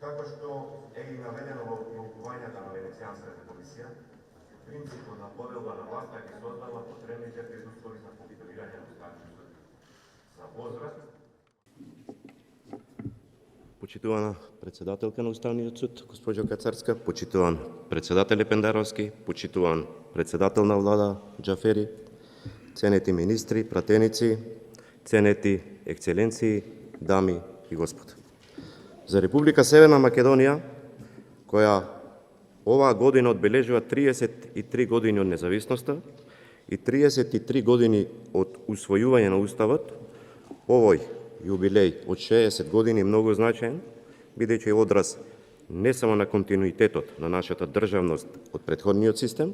Како што е и наведено во јавувањето на Венецијанската комисија, принципот на поделба на власта ги создава потребните предуслови за функционирање на Уставниот суд. За возраст. Почитувана председателка на Уставниот суд, госпоѓо Кацарска, почитуван председателе Пендаровски, почитуван председател на влада Џафери, ценети министри, пратеници, ценети ексцеленции, дами и господа. За Република Северна Македонија, која оваа година одбележува 33 години од независноста и 33 години од усвојување на Уставот, овој јубилеј од 60 години е многу значаен, бидејќи е одраз не само на континуитетот на нашата државност од претходниот систем,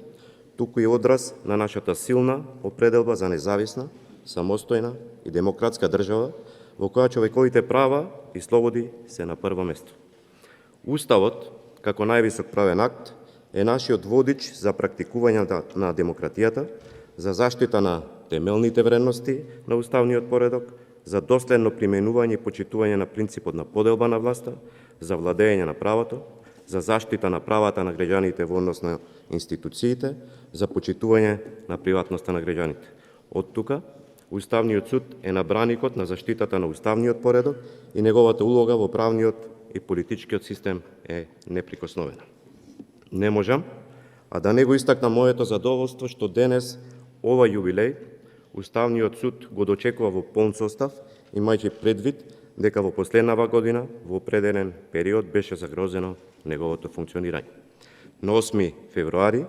туку и одраз на нашата силна определба за независна, самостојна и демократска држава, во која човековите права и слободи се на прво место. Уставот, како највисок правен акт, е нашиот водич за практикување на демократијата, за заштита на темелните вредности на уставниот поредок, за доследно применување и почитување на принципот на поделба на власта, за владење на правото, за заштита на правата на граѓаните во однос на институциите, за почитување на приватноста на граѓаните. Од тука, Уставниот суд е набраникот на заштитата на уставниот поредок и неговата улога во правниот и политичкиот систем е неприкосновена. Не можам, а да не го истакнам моето задоволство што денес ова јубилеј Уставниот суд го дочекува во полн состав, имајќи предвид дека во последнава година во определен период беше загрозено неговото функционирање. На 8 февруари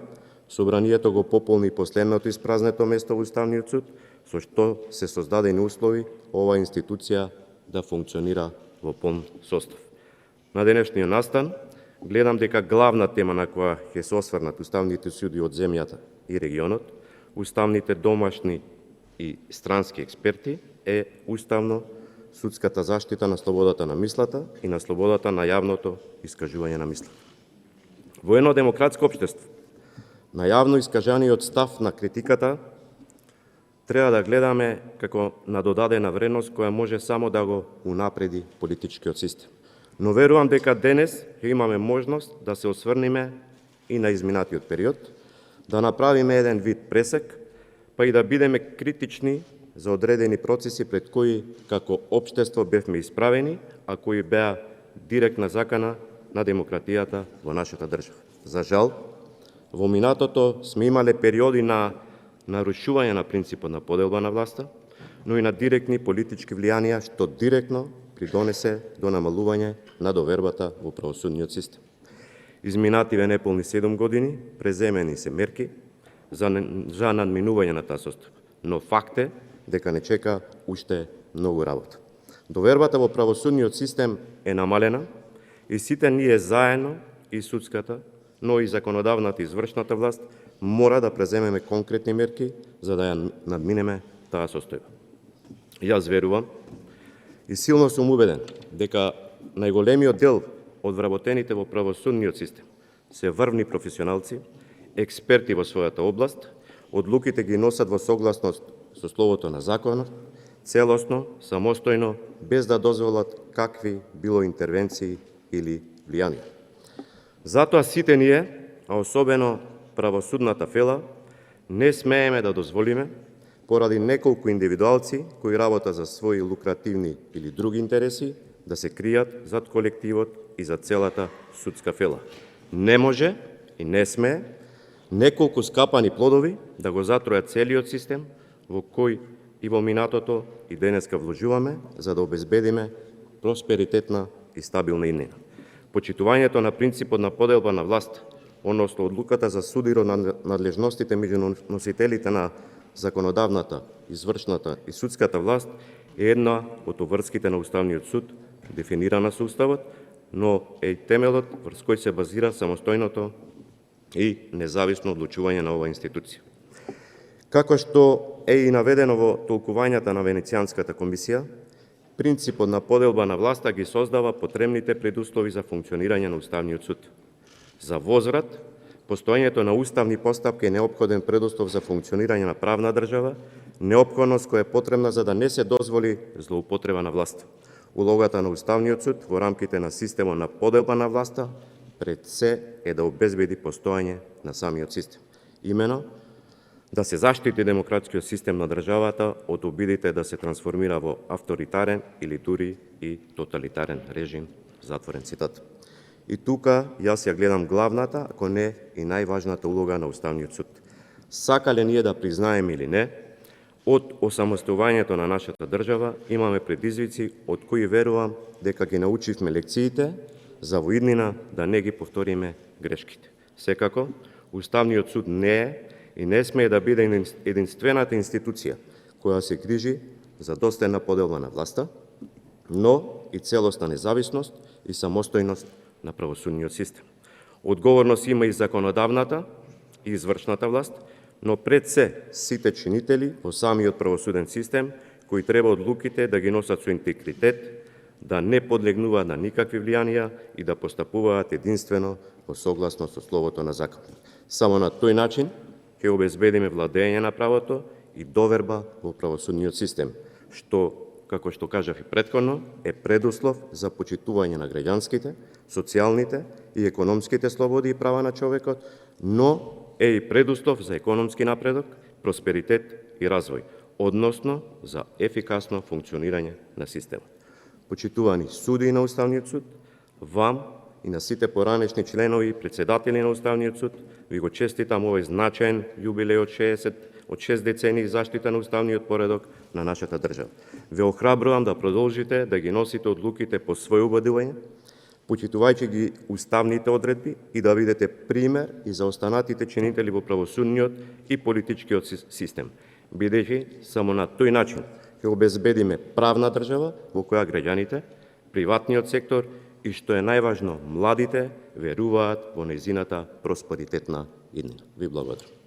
Собранието го пополни последното испразнето место во Уставниот суд, со што се создадени услови оваа институција да функционира во полн состав. На денешниот настан гледам дека главна тема на која ќе се осврнат уставните суди од земјата и регионот, уставните домашни и странски експерти е уставно-судската заштита на слободата на мислата и на слободата на јавното искажување на мисла. Во едно демократско општество, на јавно искажаниот став на критиката треба да гледаме како на додадена вредност која може само да го унапреди политичкиот систем. Но верувам дека денес ќе имаме можност да се осврниме и на изминатиот период, да направиме еден вид пресек, па и да бидеме критични за одредени процеси пред кои како општество бевме исправени, а кои беа директна закана на демократијата во нашата држава. За жал, во минатото сме имале периоди на нарушување на принципот на поделба на власта, но и на директни политички влијанија, што директно придонесе до намалување на довербата во правосудниот систем. Изминативе неполни 7 години, преземени се мерки за надминување на таа состојба, но факт е дека не чека уште многу работа. Довербата во правосудниот систем е намалена и сите ние заедно, и судската, но и законодавната и извршната власт, мора да преземеме конкретни мерки за да ја надминеме таа состојба. Јас верувам и силно сум убеден дека најголемиот дел од вработените во правосудниот систем се врвни професионалци, експерти во својата област, одлуките ги носат во согласност со словото на законот, целосно, самостојно, без да дозволат какви било интервенции или влијанија. Затоа сите ние, а особено правосудната фела, не смееме да дозволиме, поради неколку индивидуалци кои работат за своји лукративни или други интереси, да се кријат зад колективот и за целата судска фела. Не може и не смее неколку скапани плодови да го затројат целиот систем во кој и во минатото и денеска вложуваме за да обезбедиме просперитетна и стабилна иднина. Почитувањето на принципот на поделба на власт, односно одлуката за судиро на надлежностите меѓу носителите на законодавната, извршната и судската власт е една од обврските на Уставниот суд, дефинирана со Уставот, но е и темелот врз кој се базира самостојното и независно одлучување на оваа институција. Како што е и наведено во толкувањата на Венецијанската комисија, принципот на поделба на власта ги создава потребните предуслови за функционирање на Уставниот суд. За возврат, постоењето на уставни постапки е неопходен предуслов за функционирање на правна држава, неопходност која е потребна за да не се дозволи злоупотреба на власт. Улогата на Уставниот суд во рамките на системот на поделба на власта пред се е да обезбеди постоење на самиот систем. Имено, да се заштити демократскиот систем на државата од обидите да се трансформира во авторитарен или дури и тоталитарен режим, затворен цитат. И тука јас ја гледам главната, ако не и најважната улога на Уставниот суд. Сакале ние да признаеме или не, од осамостојувањето на нашата држава имаме предизвици од кои верувам дека ги научивме лекциите за во иднина да не ги повториме грешките. Секако, Уставниот суд не е и не смее да биде единствената институција која се грижи за достојна поделба на власта, но и целосна независност и самостојност на правосудниот систем. Одговорност има и законодавната и извршната власт, но пред се сите чинители во самиот правосуден систем кои треба одлуките да ги носат со интегритет, да не подлегнуваат на никакви влијанија и да постапуваат единствено во согласност со словото на законот. Само на тој начин ќе обезбедиме владење на правото и доверба во правосудниот систем, што, како што кажав и претходно, е предуслов за почитување на граѓанските, социјалните и економските слободи и права на човекот, но е и предуслов за економски напредок, просперитет и развој, односно за ефикасно функционирање на системот. Почитувани судии на Уставниот суд, вам и на сите поранешни членови и председатели на Уставниот суд, ви го честитам овој значаен јубилеј од 6 децении заштита на уставниот поредок на нашата држава. Ве охрабрувам да продолжите да ги носите одлуките по своје убедување, почитувајќи ги уставните одредби и да бидете пример и за останатите чинители во правосудниот и политичкиот систем, бидејќи само на тој начин ќе обезбедиме правна држава во која граѓаните, приватниот сектор и, што е најважно, младите веруваат во нејзината просперитетна иднина. Ви благодарам.